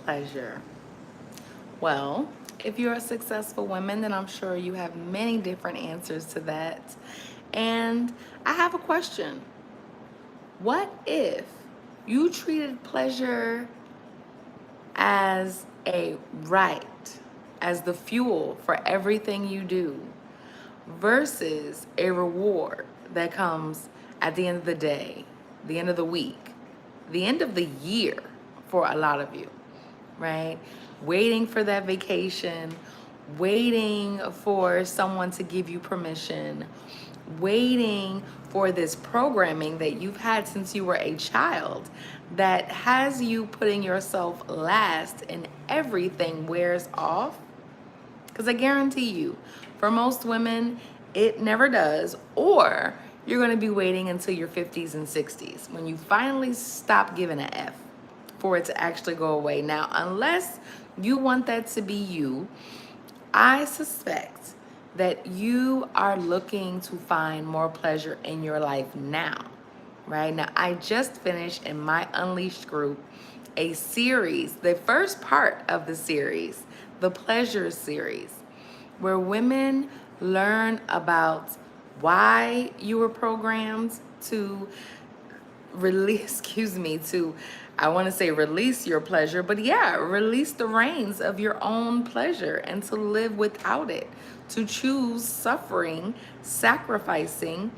pleasure? Well, if you're a successful woman, then I'm sure you have many different answers to that. And I have a question. What if you treated pleasure as a right, as the fuel for everything you do, versus a reward that comes at the end of the day, the end of the week, the end of the year for a lot of you, right? Waiting for that vacation, waiting for someone to give you permission, waiting for this programming that you've had since you were a child that has you putting yourself last and everything wears off. Because I guarantee you, for most women, it never does, or you're going to be waiting until your 50s and 60s when you finally stop giving a F for it to actually go away. Now, unless you want that to be you, I suspect that you are looking to find more pleasure in your life now, right? Now, I just finished in my Unleashed group a series, the first part of the series, the Pleasure series, where women learn about why you were programmed to release, I want to say release your pleasure, but yeah, release the reins of your own pleasure and to live without it, to choose suffering, sacrificing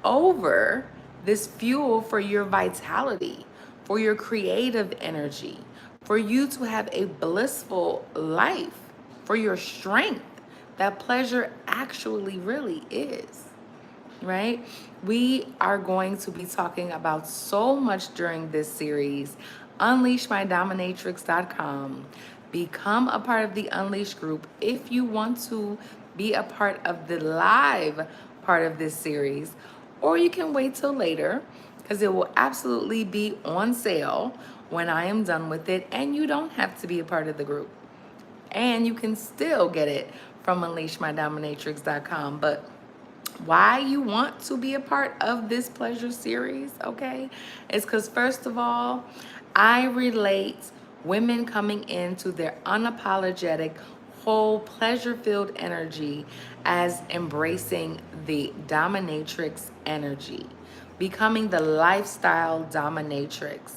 over this fuel for your vitality, for your creative energy, for you to have a blissful life, for your strength that pleasure actually really is, right? We are going to be talking about so much during this series. UnleashMyDominatrix.com. Become a part of the Unleashed group if you want to be a part of the live part of this series, or you can wait till later because it will absolutely be on sale when I am done with it, and you don't have to be a part of the group. And you can still get it from UnleashMyDominatrix.com. But why you want to be a part of this pleasure series, okay, is because first of all, I relate women coming into their unapologetic, whole, pleasure-filled energy as embracing the dominatrix energy, becoming the lifestyle dominatrix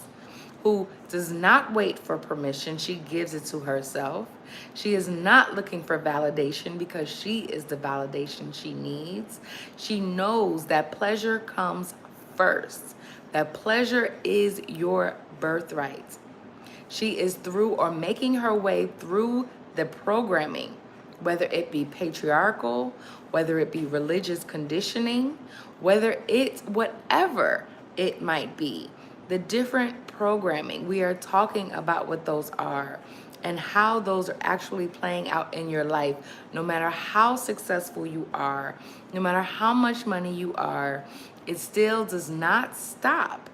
who does not wait for permission. She gives it to herself. She is not looking for validation because she is the validation she needs. She knows that pleasure comes first, that pleasure is your birthright. She is through or making her way through the programming, whether it be patriarchal, whether it be religious conditioning, whether it's whatever it might be. The different programming, we are talking about what those are and how those are actually playing out in your life. No matter how successful you are, no matter how much money you are, it still does not stop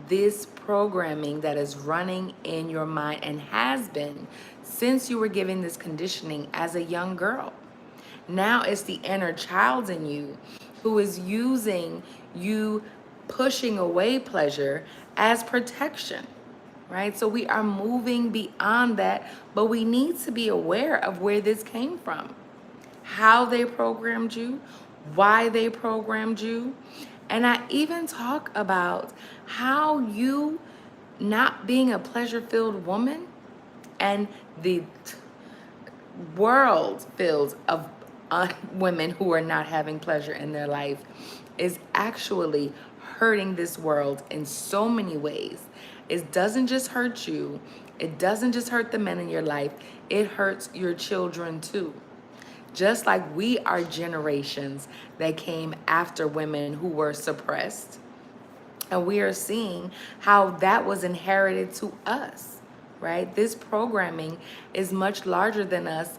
this programming that is running in your mind and has been since you were given this conditioning as a young girl. Now it's the inner child in you who is using you pushing away pleasure as protection, right? So we are moving beyond that, but we need to be aware of where this came from, how they programmed you, why they programmed you. And I even talk about how you not being a pleasure-filled woman and the world filled of women who are not having pleasure in their life is actually hurting this world in so many ways. It doesn't just hurt you. It doesn't just hurt the men in your life. It hurts your children too. Just like we are generations that came after women who were suppressed. And we are seeing how that was inherited to us, right? This programming is much larger than us.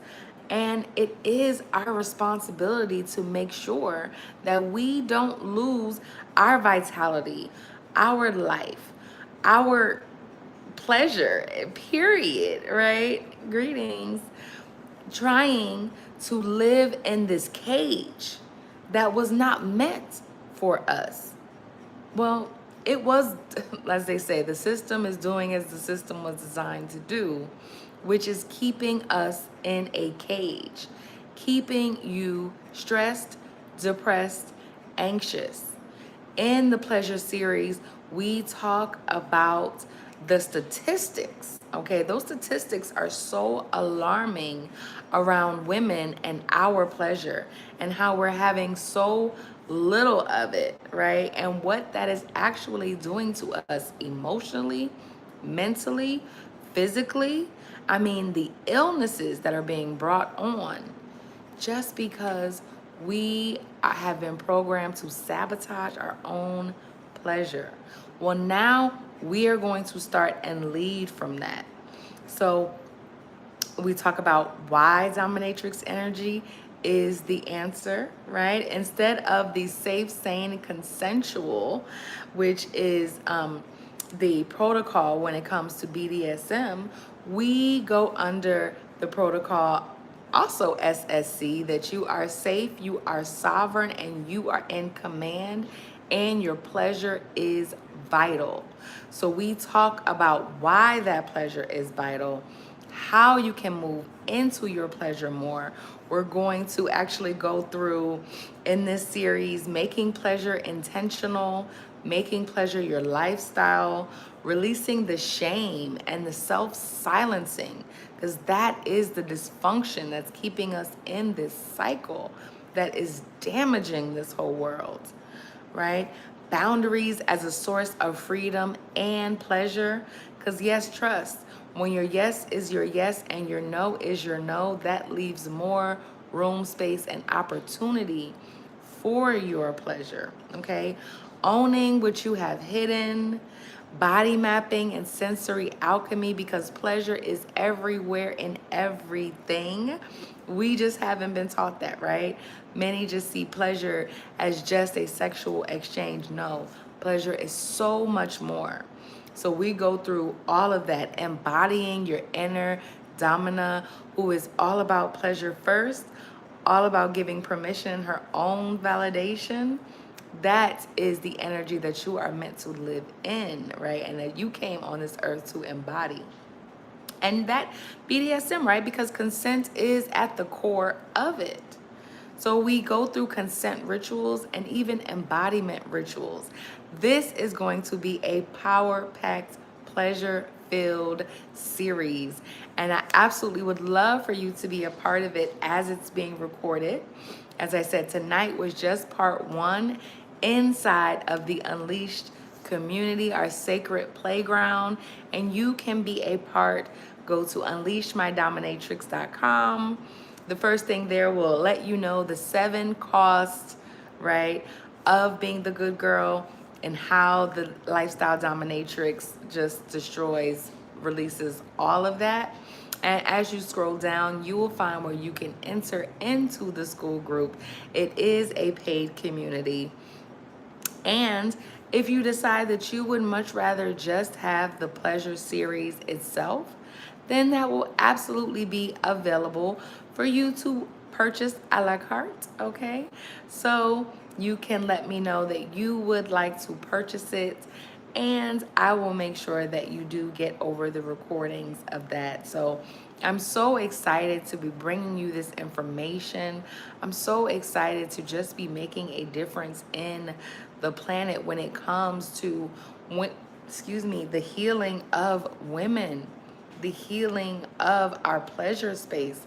And it is our responsibility to make sure that we don't lose our vitality, our life, our pleasure, period, right? Greetings. Trying to live in this cage that was not meant for us. Well, it was, as they say, the system is doing as the system was designed to do, which is keeping us in a cage, keeping you stressed, depressed, anxious. In the pleasure series, we talk about the statistics. Okay, those statistics are so alarming around women and our pleasure and how we're having so little of it, right? And what that is actually doing to us emotionally, mentally, physically. I mean, the illnesses that are being brought on just because we have been programmed to sabotage our own pleasure. Well, now we are going to start and lead from that. So we talk about why dominatrix energy is the answer, right? Instead of the safe, sane, consensual, which is the protocol when it comes to BDSM, we go under the protocol also SSC, that you are safe, you are sovereign, and you are in command, and your pleasure is vital. So we talk about why that pleasure is vital, how you can move into your pleasure more. We're going to actually go through in this series making pleasure intentional, making pleasure your lifestyle, releasing the shame and the self-silencing, because that is the dysfunction that's keeping us in this cycle that is damaging this whole world, right? Boundaries as a source of freedom and pleasure. Because yes, trust, when your yes is your yes and your no is your no, that leaves more room, space, and opportunity for your pleasure, okay? Owning what you have hidden, body mapping, and sensory alchemy, because pleasure is everywhere in everything. We just haven't been taught that, right? Many just see pleasure as just a sexual exchange. No, pleasure is so much more. So we go through all of that, embodying your inner domina, who is all about pleasure first, all about giving permission, her own validation. That is the energy that you are meant to live in, right? And that you came on this earth to embody. And that BDSM, right? Because consent is at the core of it. So we go through consent rituals and even embodiment rituals. This is going to be a power-packed, pleasure-filled series. And I absolutely would love for you to be a part of it as it's being recorded. As I said, tonight was just part one inside of the Unleashed community, our sacred playground. And you can be a part. Go to unleashmydominatrix.com. The first thing there will let you know the 7 costs, right, of being the good girl and how the lifestyle dominatrix just destroys, releases all of that. And as you scroll down, you will find where you can enter into the school group. It is a paid community. And if you decide that you would much rather just have the pleasure series itself, then that will absolutely be available for you to purchase a la carte, okay? So you can let me know that you would like to purchase it, and I will make sure that you do get over the recordings of that. So I'm so excited to be bringing you this information. I'm so excited to just be making a difference in the planet when it comes to the healing of women, the healing of our pleasure space,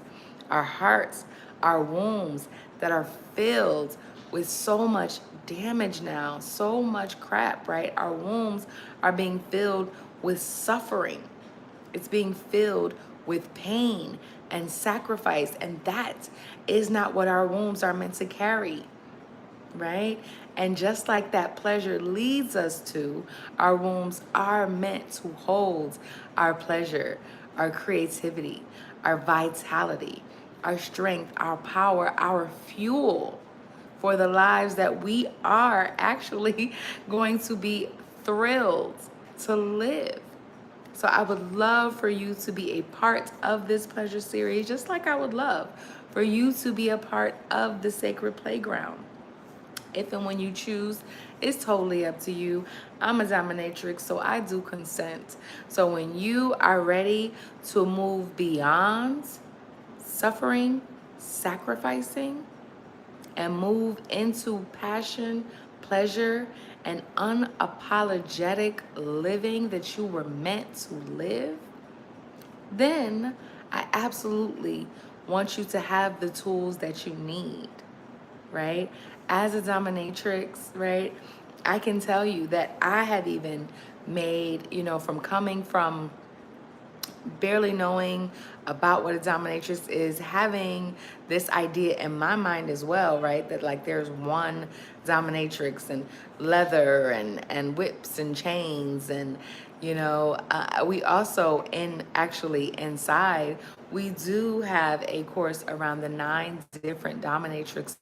our hearts, our wombs that are filled with so much damage now, so much crap, right? Our wombs are being filled with suffering. It's being filled with pain and sacrifice, and that is not what our wombs are meant to carry, right? And just like that pleasure leads us to, our wombs are meant to hold our pleasure, our creativity, our vitality, our strength, our power, our fuel for the lives that we are actually going to be thrilled to live. So I would love for you to be a part of this pleasure series, just like I would love for you to be a part of the sacred playground. if and when you choose, it's totally up to you. I'm a dominatrix, so I do consent. So when you are ready to move beyond suffering, sacrificing, and move into passion, pleasure, and unapologetic living that you were meant to live, then I absolutely want you to have the tools that you need, right? As a dominatrix, right? I can tell you that I have even made, from coming from barely knowing about what a dominatrix is, having this idea in my mind as well, right? That like there's one dominatrix and leather and whips and chains and we also inside we do have a course around the 9 different dominatrix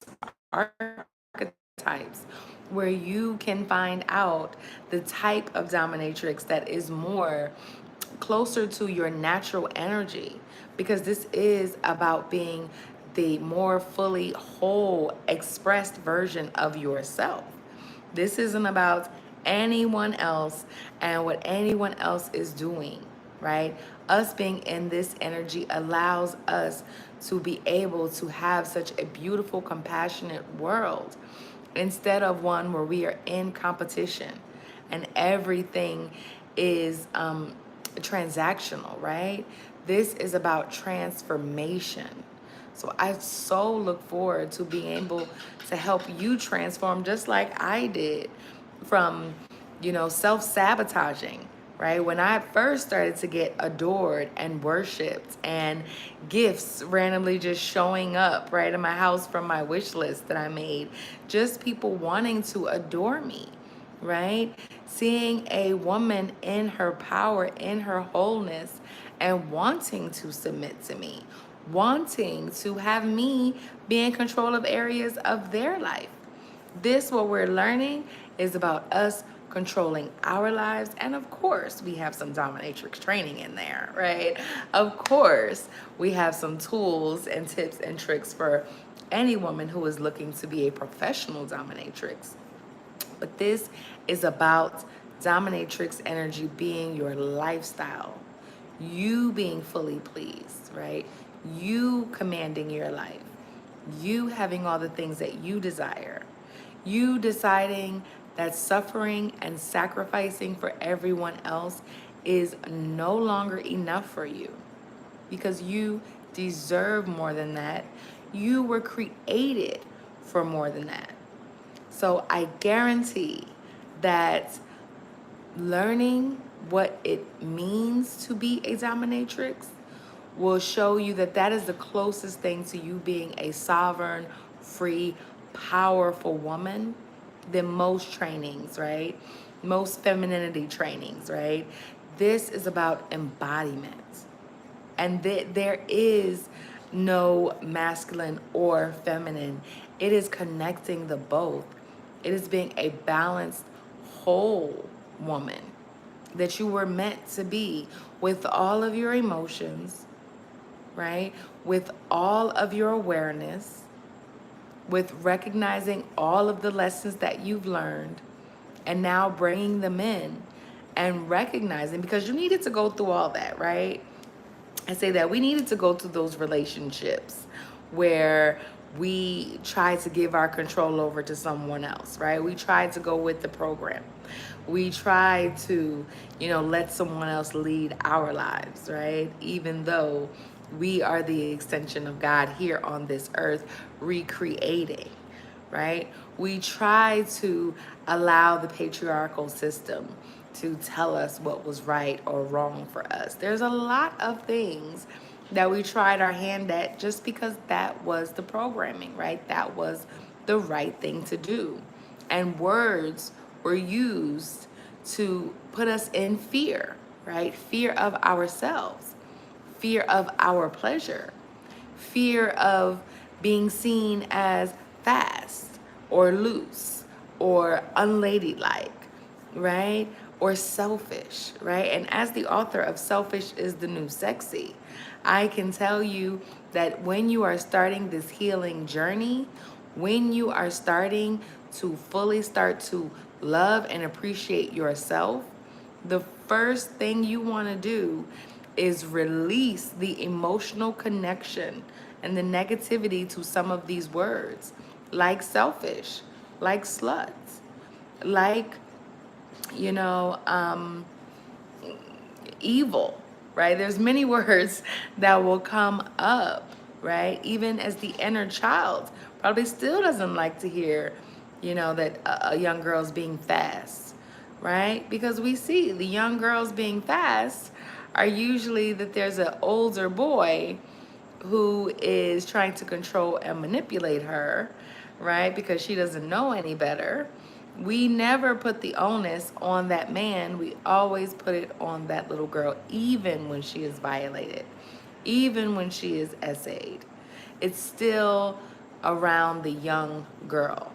archetypes where you can find out the type of dominatrix that is more closer to your natural energy, because this is about being the more fully whole expressed version of yourself. This isn't about anyone else and what anyone else is doing, right? Us being in this energy allows us to be able to have such a beautiful, compassionate world instead of one where we are in competition and everything is transactional, right? This is about transformation. So I so look forward to being able to help you transform just like I did from, self-sabotaging, right? When I first started to get adored and worshiped and gifts randomly just showing up right in my house from my wish list that I made, just people wanting to adore me, right? Seeing a woman in her power, in her wholeness, and wanting to submit to me, wanting to have me be in control of areas of their life. This, what we're learning, is about us controlling our lives. And of course, we have some dominatrix training in there, right? Of course, we have some tools and tips and tricks for any woman who is looking to be a professional dominatrix. But this is about dominatrix energy being your lifestyle, you being fully pleased, right? You commanding your life, you having all the things that you desire, you deciding that suffering and sacrificing for everyone else is no longer enough for you because you deserve more than that. You were created for more than that. So I guarantee that learning what it means to be a dominatrix will show you that that is the closest thing to you being a sovereign, free, powerful woman than most trainings, right? Most femininity trainings, right? This is about embodiment. And there is no masculine or feminine. It is connecting the both. It is being a balanced, whole woman that you were meant to be with all of your emotions, right? With all of your awareness, with recognizing all of the lessons that you've learned and now bringing them in and recognizing, because you needed to go through all that, right? I say that we needed to go through those relationships where we tried to give our control over to someone else, right? We tried to go with the program. We tried to, let someone else lead our lives, right? Even though we are the extension of God here on this earth, recreating, right? We try to allow the patriarchal system to tell us what was right or wrong for us. There's a lot of things that we tried our hand at just because that was the programming, right? That was the right thing to do. And words were used to put us in fear, right? Fear of ourselves, fear of our pleasure, fear of being seen as fast or loose or unladylike, right? Or selfish, right? And as the author of Selfish is the New Sexy, I can tell you that when you are starting this healing journey, When you are starting to fully start to love and appreciate yourself, the first thing you want to do is release the emotional connection and the negativity to some of these words, like selfish, like sluts, like, you know, evil, right? There's many words that will come up, right? Even as the inner child probably still doesn't like to hear, that a young girl's being fast, right? Because we see the young girls being fast are usually that there's an older boy who is trying to control and manipulate her, right? Because she doesn't know any better. We never put the onus on that man. We always put it on that little girl, even when she is violated, even when she is essayed. It's still around the young girl.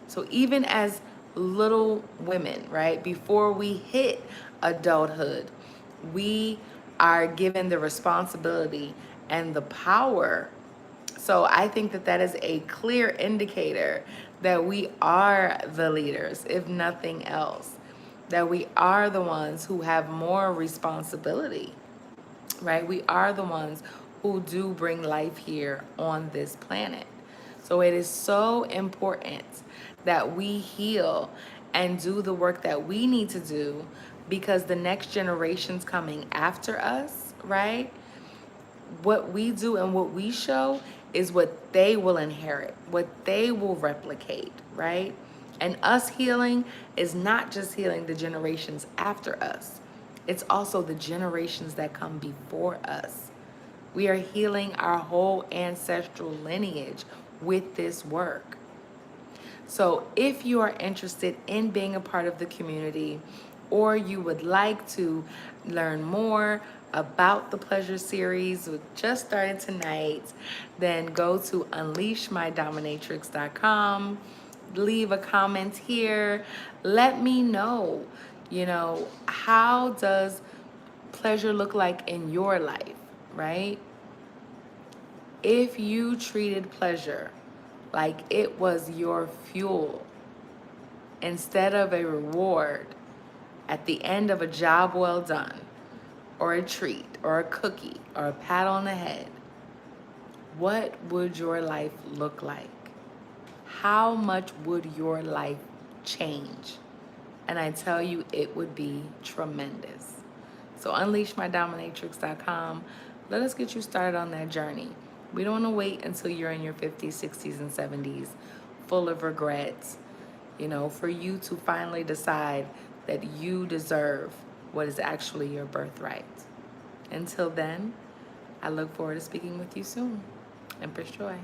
So even as little women, right, before we hit adulthood, we are given the responsibility and the power. So I think that that is a clear indicator that we are the leaders, if nothing else, that we are the ones who have more responsibility, right? We are the ones who do bring life here on this planet. So it is so important that we heal and do the work that we need to do, because the next generations coming after us, right? What we do and what we show is what they will inherit, what they will replicate, right? And us healing is not just healing the generations after us, it's also the generations that come before us. We are healing our whole ancestral lineage with this work. So if you are interested in being a part of the community, or you would like to learn more about the Pleasure Series, which just started tonight, then go to unleashmydominatrix.com, leave a comment here. Let me know, how does pleasure look like in your life, right? If you treated pleasure like it was your fuel instead of a reward at the end of a job well done, or a treat, or a cookie, or a pat on the head, what would your life look like? How much would your life change? And I tell you, it would be tremendous. So unleashmydominatrix.com. Let us get you started on that journey. We don't want to wait until you're in your 50s, 60s, and 70s, full of regrets, for you to finally decide that you deserve what is actually your birthright. Until then, I look forward to speaking with you soon. Empress Joy.